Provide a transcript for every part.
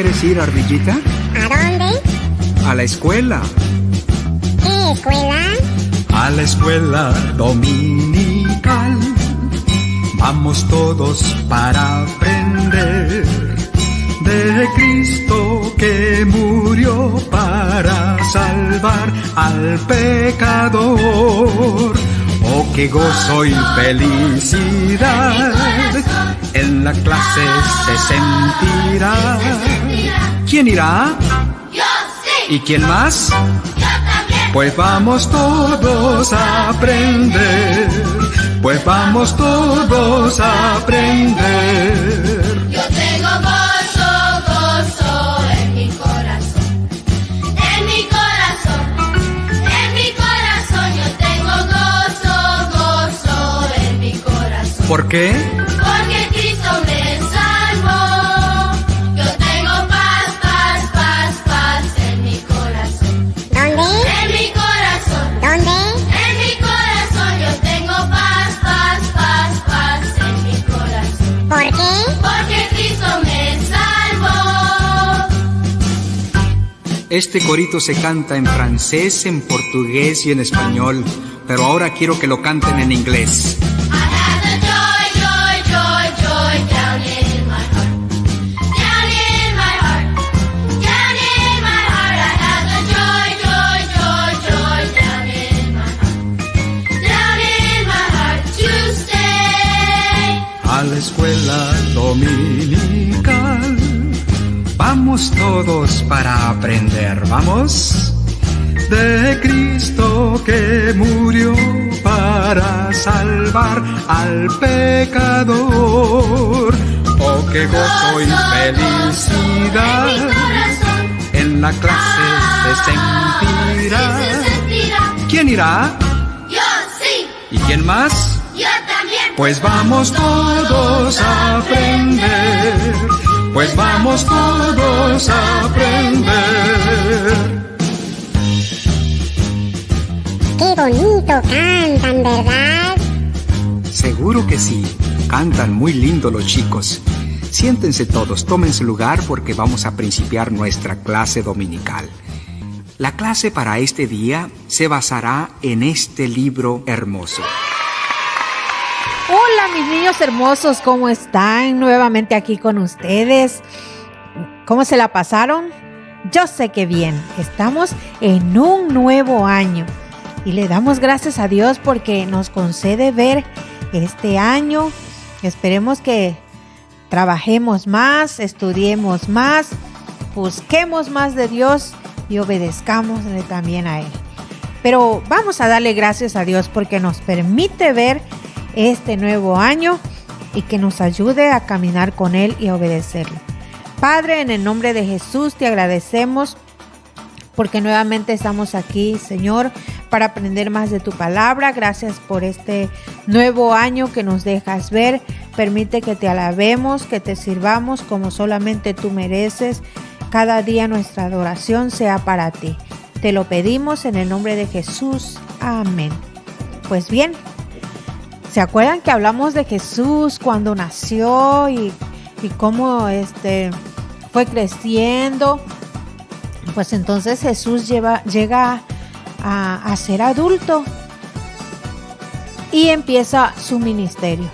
quieres ir, Ardillita? ¿A dónde? A la escuela. ¿Qué escuela? A la escuela dominical. Vamos todos para aprender de Cristo que murió para salvar al pecador. Oh, qué gozo y felicidad en la clase se sentirá. ¿Quién irá? Yo sí. ¿Y quién más? Yo también. Pues vamos todos a aprender. Pues vamos todos a aprender. Yo tengo gozo, gozo en mi corazón. En mi corazón, en mi corazón. Yo tengo gozo, gozo en mi corazón. ¿Por qué? Porque Cristo me salvó. Yo tengo paz, paz, paz, paz en mi corazón. ¿Dónde? En mi corazón. ¿Dónde? En mi corazón yo tengo paz, paz, paz, paz en mi corazón. ¿Por qué? Porque Cristo me salvó. Este corito se canta en francés, en portugués y en español, pero ahora quiero que lo canten en inglés. I have the joy, joy, joy, joy down in my heart. Down in my heart. Down in my heart. I have the joy, joy, joy, joy down in my heart. Down in my heart to stay. A la escuela dominical. Vamos todos para aprender, ¿vamos? De Cristo que murió para salvar al pecador. Oh, qué gozo y felicidad en la clase se sentirá. ¿Quién irá? Yo sí. ¿Y quién más? Yo también. Pues vamos todos a aprender. Pues vamos todos a aprender. Qué bonito cantan, ¿verdad? Seguro que sí. Cantan muy lindo los chicos. Siéntense todos, tomen su lugar porque vamos a principiar nuestra clase dominical. La clase para este día se basará en este libro hermoso. Hola mis niños hermosos, ¿cómo están? Nuevamente aquí con ustedes. ¿Cómo se la pasaron? Yo sé que bien. Estamos en un nuevo año y le damos gracias a Dios porque nos concede ver este año. Esperemos que trabajemos más, estudiemos más, busquemos más de Dios y obedezcamos también a Él. Pero vamos a darle gracias a Dios porque nos permite ver este nuevo año y que nos ayude a caminar con Él y a obedecerle. Padre, en el nombre de Jesús te agradecemos porque nuevamente estamos aquí, Señor, para aprender más de tu palabra. Gracias por este nuevo año que nos dejas ver. Permite que te alabemos, que te sirvamos como solamente tú mereces. Cada día nuestra adoración sea para ti. Te lo pedimos en el nombre de Jesús. Amén. Pues bien, ¿se acuerdan que hablamos de Jesús cuando nació y cómo fue creciendo? Pues entonces Jesús llega a ser adulto y empieza su ministerio.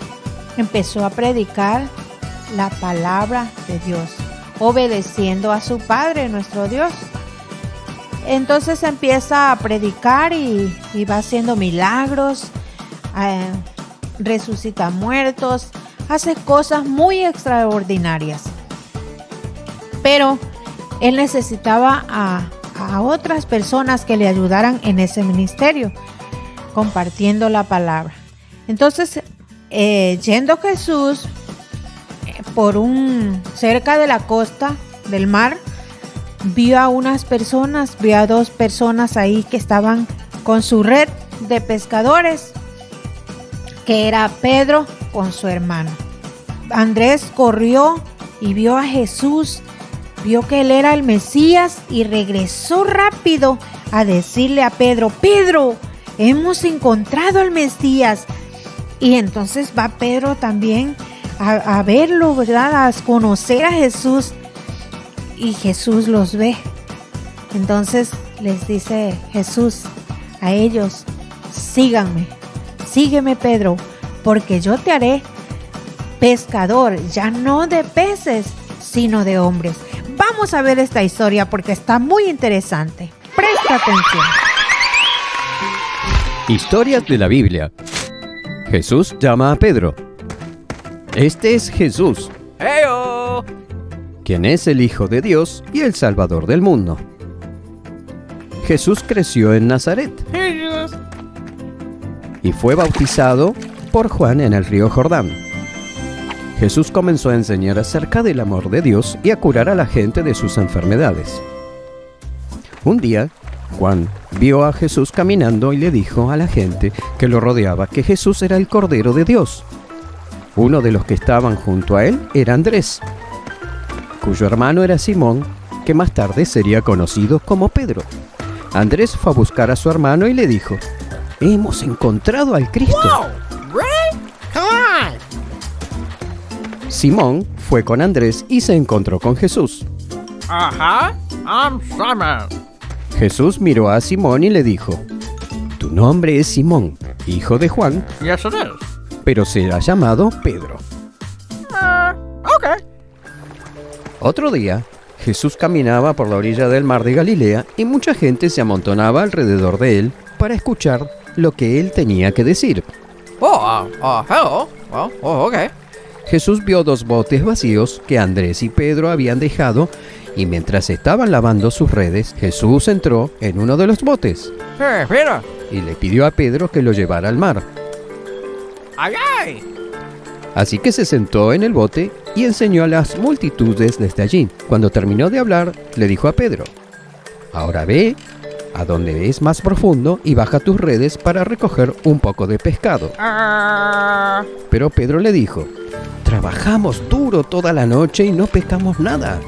Empezó a predicar la palabra de Dios, obedeciendo a su Padre, nuestro Dios. Entonces empieza a predicar y va haciendo milagros, resucita muertos, hace cosas muy extraordinarias. Pero él necesitaba a otras personas que le ayudaran en ese ministerio, compartiendo la palabra. Entonces, yendo Jesús cerca de la costa del mar, vio a dos personas ahí que estaban con su red de pescadores, que era Pedro con su hermano. Andrés corrió y vio a Jesús, vio que él era el Mesías y regresó rápido a decirle a Pedro: Pedro, hemos encontrado al Mesías. Y entonces va Pedro también a verlo, ¿verdad? A conocer a Jesús. y Jesús los ve. Entonces les dice Jesús a ellos: síganme, sígueme Pedro, porque yo te haré pescador, ya no de peces, sino de hombres. Vamos a ver esta historia porque está muy interesante. Presta atención. Historias de la Biblia. Jesús llama a Pedro. Este es Jesús, ¡Heyo! quien es el Hijo de Dios y el Salvador del mundo. Jesús creció en Nazaret y fue bautizado por Juan en el río Jordán. Jesús comenzó a enseñar acerca del amor de Dios y a curar a la gente de sus enfermedades. Un día, Juan vio a Jesús caminando y le dijo a la gente que lo rodeaba que Jesús era el Cordero de Dios. Uno de los que estaban junto a él era Andrés, cuyo hermano era Simón, que más tarde sería conocido como Pedro. Andrés fue a buscar a su hermano y le dijo: «Hemos encontrado al Cristo». Really? Come on! Simón fue con Andrés y se encontró con Jesús. I'm Simon. Jesús miró a Simón y le dijo: «Tu nombre es Simón, hijo de Juan, Yes, it is. pero será llamado Pedro». Okay. Otro día, Jesús caminaba por la orilla del mar de Galilea y mucha gente se amontonaba alrededor de él para escuchar lo que él tenía que decir. Hello. Well, okay. Jesús vio 2 botes vacíos que Andrés y Pedro habían dejado, y mientras estaban lavando sus redes, Jesús entró en uno de los botes Hey, Peter. y le pidió a Pedro que lo llevara al mar. Aye. Así que se sentó en el bote y enseñó a las multitudes desde allí. Cuando terminó de hablar, le dijo a Pedro: «Ahora ve a donde es más profundo y baja tus redes para recoger un poco de pescado». Pero Pedro le dijo: «Trabajamos duro toda la noche y no pescamos nada.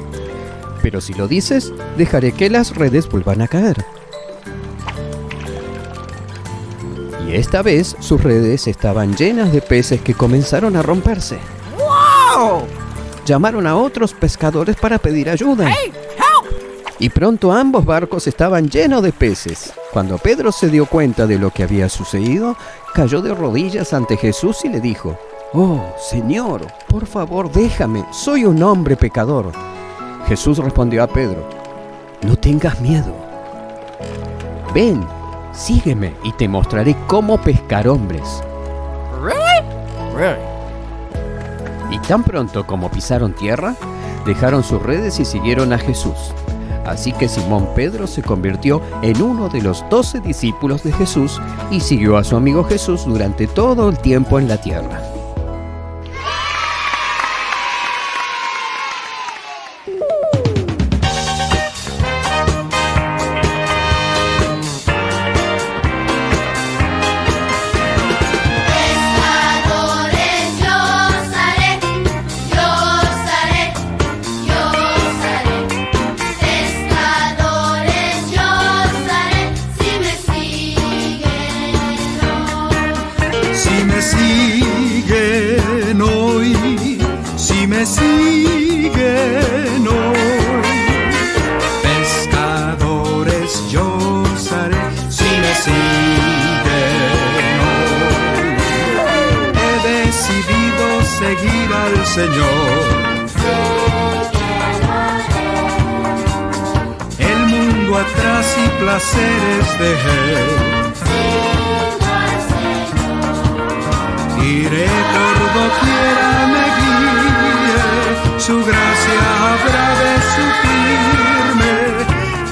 Pero si lo dices, dejaré que las redes vuelvan a caer». Y esta vez sus redes estaban llenas de peces que comenzaron a romperse. Whoa! Llamaron a otros pescadores para pedir ayuda. Hey, help! Y pronto ambos barcos estaban llenos de peces. Cuando Pedro se dio cuenta de lo que había sucedido, cayó de rodillas ante Jesús y le dijo: «Oh, Señor, por favor déjame, soy un hombre pecador». Jesús respondió a Pedro: «No tengas miedo. Ven, sígueme y te mostraré cómo pescar hombres». Really? Y tan pronto como pisaron tierra, dejaron sus redes y siguieron a Jesús. Así que Simón Pedro se convirtió en uno de los 12 discípulos de Jesús y siguió a su amigo Jesús durante todo el tiempo en la tierra. Pescadores yo seré, pescadores yo seré, si me siguen hoy. Si me siguen hoy, pescadores yo seré, si me siguen hoy. He decidido seguir al Señor. El mundo atrás y placeres dejé. Iré por doquiera me guíe, su gracia habrá de suplirme.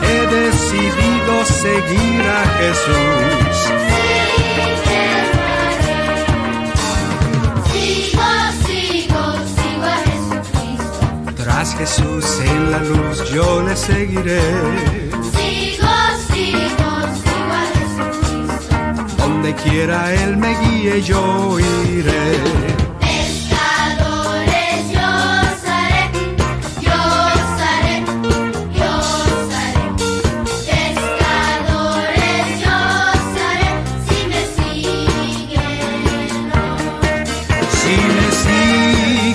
He decidido seguir a Jesús. Sigo a Jesucristo. Tras Jesús en la luz yo le seguiré. Sigo a Jesucristo. Donde quiera Él me guíe yo iré. Pescadores yo seré. Pescadores yo seré, si me siguen hoy. Si me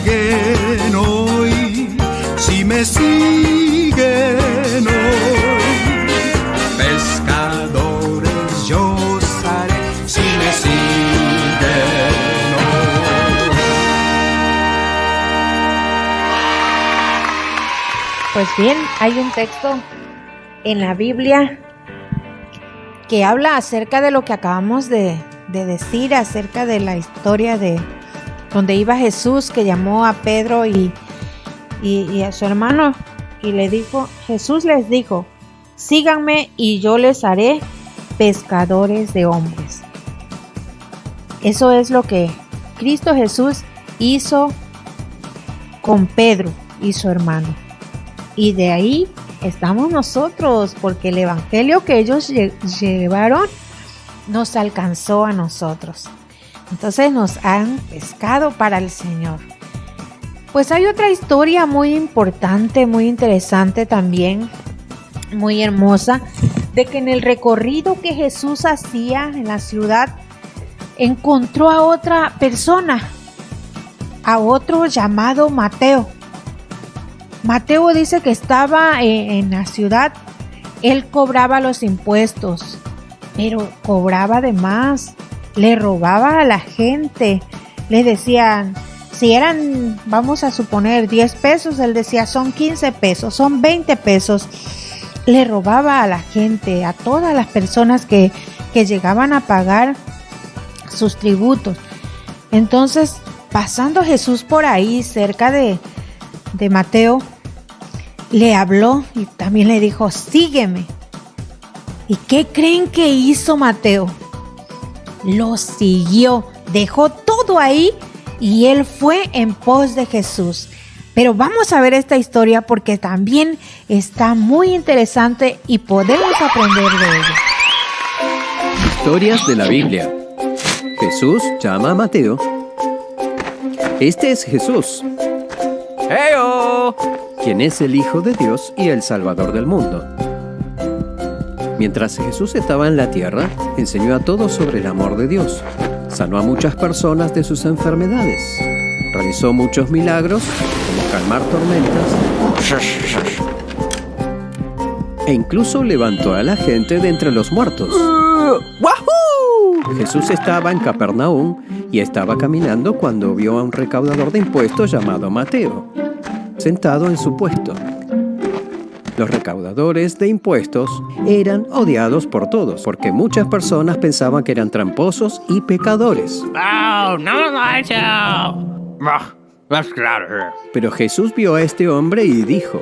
siguen hoy, si me siguen Pues bien, hay un texto en la Biblia que habla acerca de lo que acabamos de decir, acerca de la historia de donde iba Jesús, que llamó a Pedro y a su hermano y le dijo, Jesús les dijo, síganme y yo les haré pescadores de hombres. Eso es lo que Cristo Jesús hizo con Pedro y su hermano. Y de ahí estamos nosotros, porque el evangelio que ellos llevaron nos alcanzó a nosotros. Entonces nos han pescado para el Señor. Pues hay otra historia muy importante, muy interesante también, muy hermosa, de que en el recorrido que Jesús hacía en la ciudad, encontró a otra persona, a otro llamado Mateo. Mateo dice que estaba en la ciudad, él cobraba los impuestos, pero cobraba de más, le robaba a la gente, le decían, si eran, vamos a suponer, 10 pesos, él decía, son 15 pesos, son 20 pesos, le robaba a la gente, a todas las personas que llegaban a pagar sus tributos. Entonces, pasando Jesús por ahí, cerca de Mateo, le habló y también le dijo, sígueme. ¿Y qué creen que hizo Mateo? Lo siguió, dejó todo ahí y él fue en pos de Jesús. Pero vamos a ver esta historia porque también está muy interesante y podemos aprender de ella. Historias de la Biblia. Jesús llama a Mateo. Este es Jesús, Heyo. quien es el Hijo de Dios y el Salvador del mundo. Mientras Jesús estaba en la tierra, enseñó a todos sobre el amor de Dios. Sanó a muchas personas de sus enfermedades. Realizó muchos milagros, como calmar tormentas, e incluso levantó a la gente de entre los muertos. Wahoo! Jesús estaba en Capernaum y estaba caminando cuando vio a un recaudador de impuestos llamado Mateo, sentado en su puesto. Los recaudadores de impuestos eran odiados por todos, porque muchas personas pensaban que eran tramposos y pecadores. Oh, no, no. Let's get out of here. Pero Jesús vio a este hombre y dijo,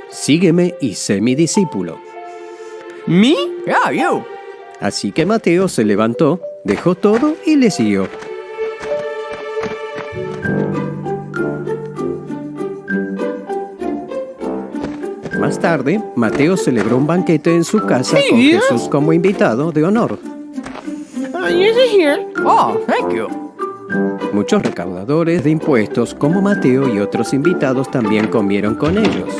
sígueme y sé mi discípulo. Me? Yeah, you. Así que Mateo se levantó, dejó todo y le siguió. Más tarde, Mateo celebró un banquete en su casa con Jesús como invitado de honor. Is it here? Oh, thank you. Muchos recaudadores de impuestos como Mateo y otros invitados también comieron con ellos.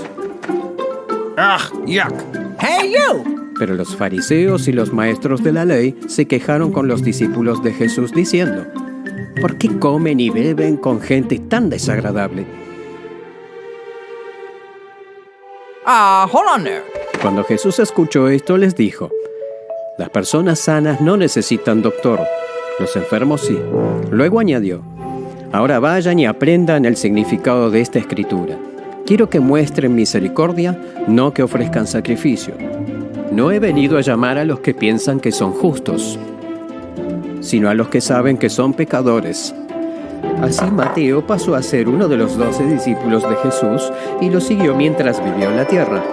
Ugh, yuck. Hey, you. Pero los fariseos y los maestros de la ley se quejaron con los discípulos de Jesús diciendo, ¿por qué comen y beben con gente tan desagradable? Hold on there. Cuando Jesús escuchó esto, les dijo, las personas sanas no necesitan doctor, los enfermos sí. Luego añadió, ahora vayan y aprendan el significado de esta escritura. Quiero que muestren misericordia, no que ofrezcan sacrificio. No he venido a llamar a los que piensan que son justos, sino a los que saben que son pecadores. Así Mateo pasó a ser uno de los 12 discípulos de Jesús y lo siguió mientras vivió en la tierra.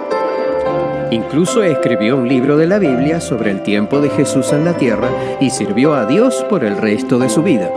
Incluso escribió un libro de la Biblia sobre el tiempo de Jesús en la tierra y sirvió a Dios por el resto de su vida.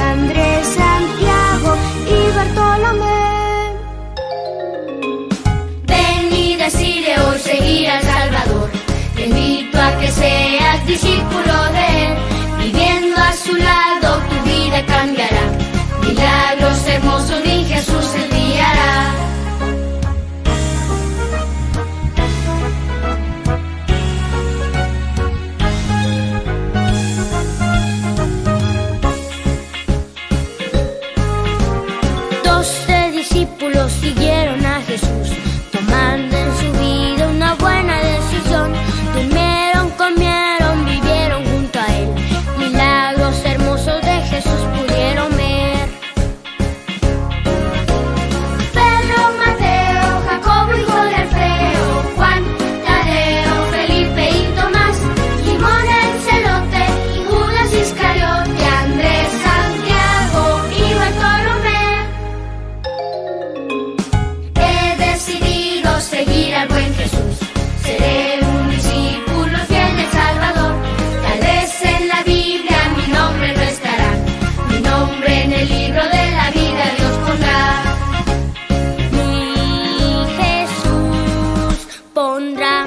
Andrés, Santiago y Bartolomé. Ven seas discípulo de Él. Viviendo a su lado tu vida cambiará. Milagros hermosos mi Jesús enviará. Discípulos siguieron a Jesús, tomando en su vida una buena decisión. Durmieron, comieron, vivieron junto a Él. Milagros hermosos de Jesús pudieron ver. Pedro, Mateo, Jacobo, hijo de Alfeo, Juan, Tadeo, Felipe y Tomás, Simón el celote y Judas Iscariote, Andrés, Santiago y Bartolomé. Seguir al buen Jesús, seré un discípulo fiel del Salvador. Tal vez en la Biblia mi nombre no estará, mi nombre en el libro de la vida Dios pondrá. Mi Jesús pondrá.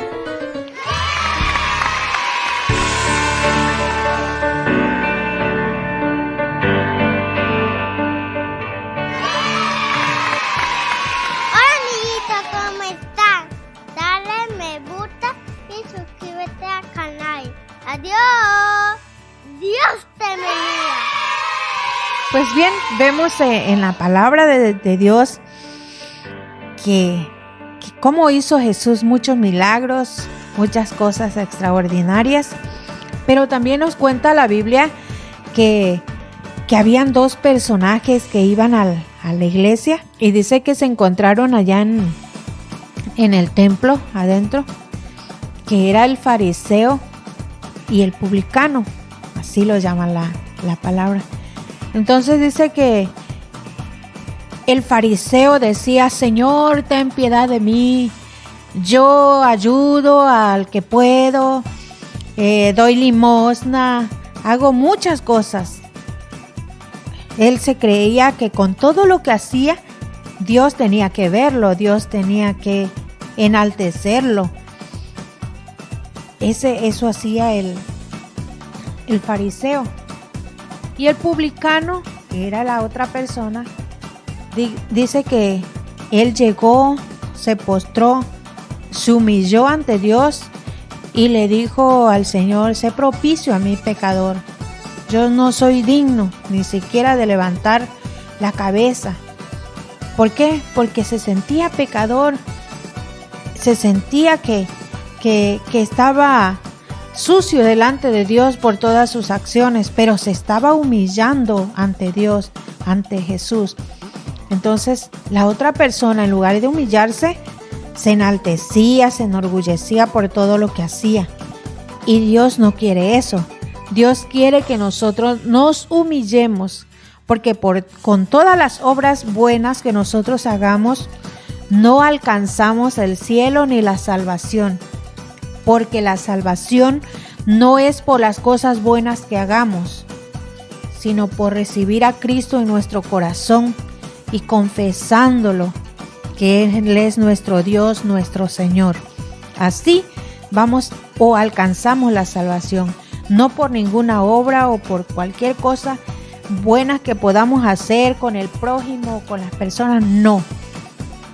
Hola amiguitos, ¿cómo están? Dale me gusta y suscríbete al canal. Adiós. Dios te bendiga. Pues bien, vemos en la palabra de Dios que cómo hizo Jesús muchos milagros, muchas cosas extraordinarias, pero también nos cuenta la Biblia que habían dos personajes que iban a la iglesia y dice que se encontraron allá en el templo adentro, que era el fariseo y el publicano, así lo llama la palabra. Entonces dice que el fariseo decía: Señor, ten piedad de mí, yo ayudo al que puedo, doy limosna, hago muchas cosas. Él se creía que con todo lo que hacía, Dios tenía que verlo, Dios tenía que enaltecerlo. Eso hacía el fariseo. Y el publicano, que era la otra persona, dice que él llegó, se postró, se humilló ante Dios y le dijo al Señor: sé propicio a mi pecador. Yo no soy digno ni siquiera de levantar la cabeza. ¿Por qué? Porque se sentía pecador, se sentía que estaba sucio delante de Dios por todas sus acciones, pero se estaba humillando ante Dios, ante Jesús. Entonces la otra persona, en lugar de humillarse, se enaltecía, se enorgullecía por todo lo que hacía. Y Dios no quiere eso. Dios quiere que nosotros nos humillemos, porque con todas las obras buenas que nosotros hagamos, no alcanzamos el cielo ni la salvación. Porque la salvación no es por las cosas buenas que hagamos, sino por recibir a Cristo en nuestro corazón y confesándolo, que Él es nuestro Dios, nuestro Señor. Así vamos o alcanzamos la salvación, no por ninguna obra o por cualquier cosa buena que podamos hacer con el prójimo o con las personas, no.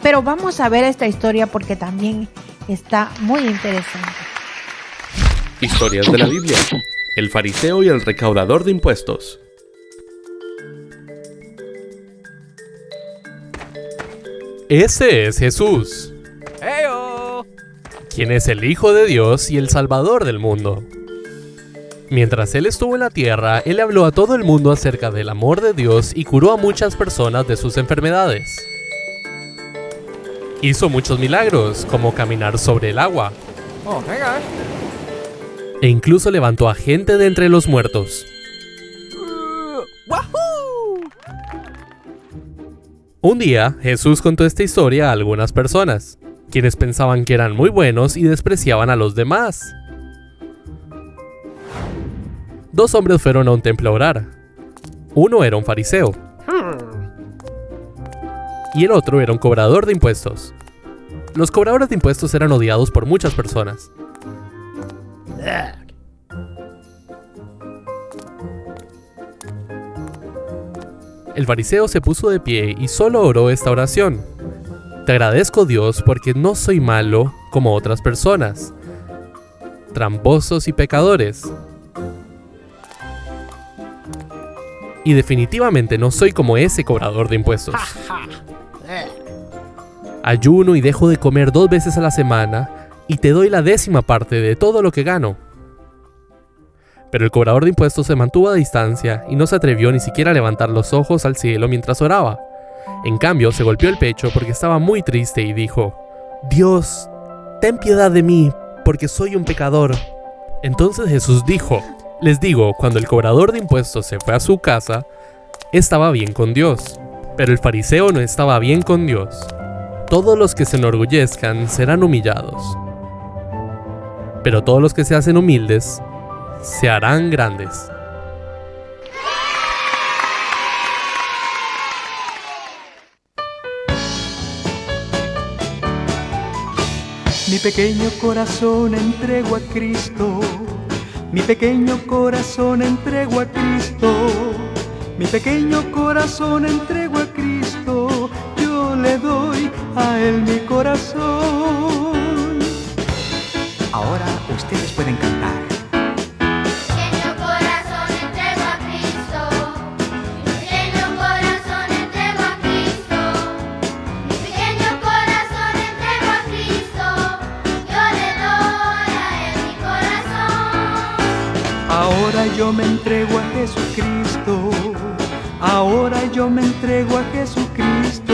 Pero vamos a ver esta historia porque también está muy interesante. Historias de la Biblia. El fariseo y el recaudador de impuestos. Ese es Jesús, quien es el Hijo de Dios y el Salvador del mundo. Mientras Él estuvo en la tierra, Él habló a todo el mundo acerca del amor de Dios y curó a muchas personas de sus enfermedades. Hizo muchos milagros, como caminar sobre el agua. E incluso levantó a gente de entre los muertos. Un día, Jesús contó esta historia a algunas personas, quienes pensaban que eran muy buenos y despreciaban a los demás. Dos hombres fueron a un templo a orar. Uno era un fariseo y el otro era un cobrador de impuestos. Los cobradores de impuestos eran odiados por muchas personas. El fariseo se puso de pie y solo oró esta oración: Te agradezco, Dios, porque no soy malo como otras personas, tramposos y pecadores. Y definitivamente no soy como ese cobrador de impuestos. Ayuno y dejo de comer 2 veces a la semana y te doy la 10ª parte de todo lo que gano. Pero el cobrador de impuestos se mantuvo a distancia y no se atrevió ni siquiera a levantar los ojos al cielo mientras oraba. En cambio, se golpeó el pecho porque estaba muy triste y dijo: Dios, ten piedad de mí, porque soy un pecador. Entonces Jesús dijo: Les digo, cuando el cobrador de impuestos se fue a su casa, estaba bien con Dios. Pero el fariseo no estaba bien con Dios. Todos los que se enorgullezcan serán humillados, pero todos los que se hacen humildes se harán grandes. Mi pequeño corazón entrego a Cristo. Mi pequeño corazón entrego a Cristo. Mi pequeño corazón entrego a Cristo. Yo le doy a Él mi corazón. Ahora ustedes pueden cantar. Pequeño corazón entrego a Cristo. Mi pequeño corazón entrego a Cristo. Mi pequeño corazón entrego a Cristo. Yo le doy a Él mi corazón. Ahora yo me entrego a Jesucristo. Ahora yo me entrego a Jesucristo.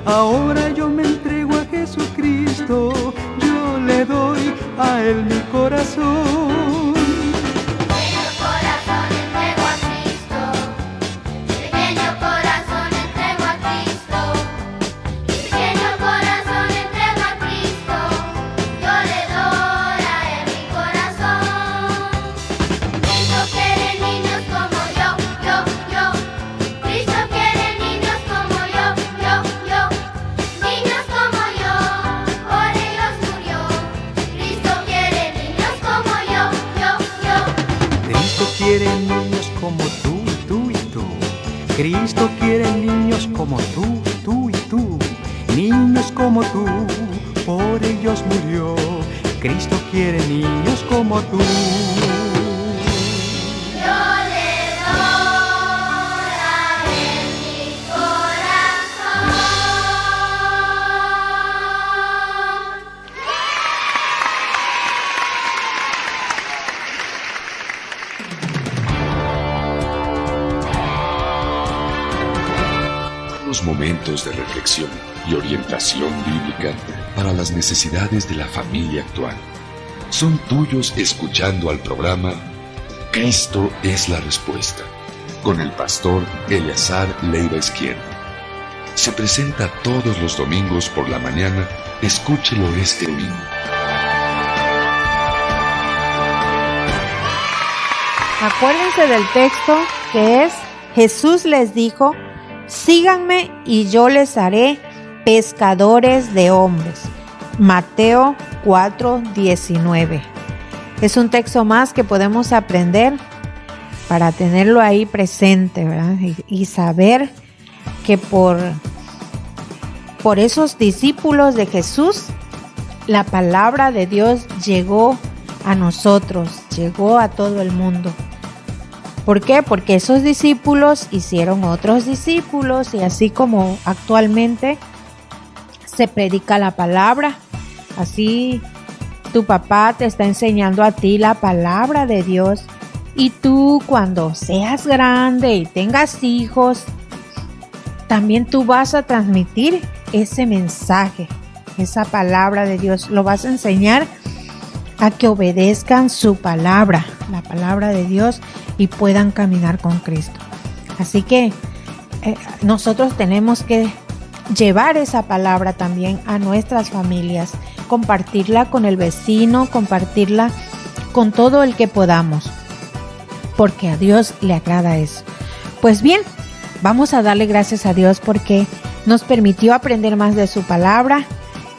Ahora yo me entrego a Jesucristo. Yo le doy a Él mi corazón. Pequeño corazón entrego a Cristo. Mi pequeño corazón entrego a Cristo. Mi pequeño corazón entrego a Cristo. Yo le doy a Él mi corazón. Cristo quiere niños como yo. Cristo quiere niños como yo. Niños como yo, por ellos murió. Cristo quiere niños como yo. Cristo quiere niños como tú y tú. Cristo quiere niños como tú y tú. Niños como tú, por ellos murió. Cristo quiere niños como tú. Yo le doy a Él mi corazón. Los momentos de reflexión y orientación bíblica para las necesidades de la familia actual son tuyos escuchando al programa Cristo es la Respuesta, con el pastor Eleazar Leiva Izquierdo. Se presenta todos los domingos por la mañana. Escúchelo este domingo. Acuérdense del texto que es: Jesús les dijo: síganme y yo les haré pescadores de hombres. Mateo 4:19. Es un texto más que podemos aprender para tenerlo ahí presente, ¿verdad? Y saber que por esos discípulos de Jesús, la palabra de Dios llegó a nosotros, llegó a todo el mundo. ¿Por qué? Porque esos discípulos hicieron otros discípulos, y así como actualmente se predica la palabra, así tu papá te está enseñando a ti la palabra de Dios, y tú cuando seas grande y tengas hijos, también tú vas a transmitir ese mensaje, esa palabra de Dios, lo vas a enseñar a que obedezcan su palabra, la palabra de Dios, y puedan caminar con Cristo. Así que nosotros tenemos que llevar esa palabra también a nuestras familias, compartirla con el vecino, compartirla con todo el que podamos, porque a Dios le agrada eso. Pues bien, vamos a darle gracias a Dios porque nos permitió aprender más de su palabra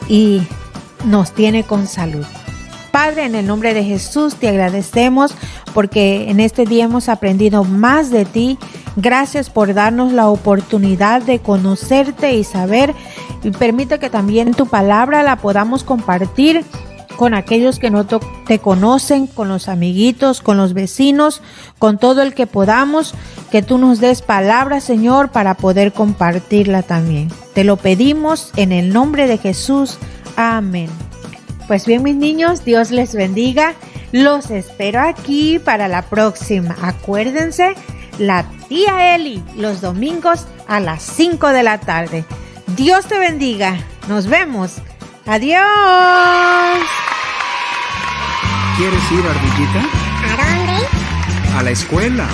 y nos tiene con salud. Padre, en el nombre de Jesús te agradecemos porque en este día hemos aprendido más de ti Gracias por darnos la oportunidad de conocerte y saber, y permite que también tu palabra la podamos compartir con aquellos que no te conocen, con los amiguitos, con los vecinos, con todo el que podamos, que tú nos des palabra, Señor, para poder compartirla también. Te lo pedimos en el nombre de Jesús. Amén. Pues bien, mis niños, Dios les bendiga. Los espero aquí para la próxima. Acuérdense, la tía Eli, los domingos a las 5 de la tarde. Dios te bendiga. Nos vemos. ¡Adiós! ¿Quieres ir, Ardillita? ¿A dónde? A la escuela.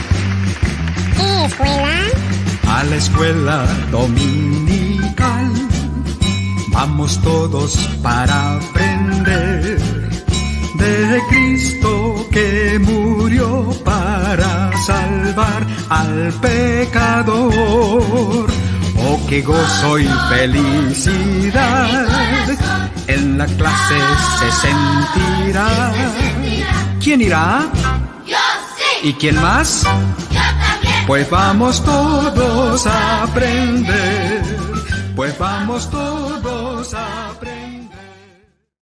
¿Qué escuela? A la escuela dominical vamos todos para aprender de Cristo que murió para salvar al pecador. Oh, qué gozo y felicidad en la clase se sentirá. ¿Quién irá? Yo sí. ¿Y quién más? Yo también. Pues vamos todos a aprender. Pues vamos todos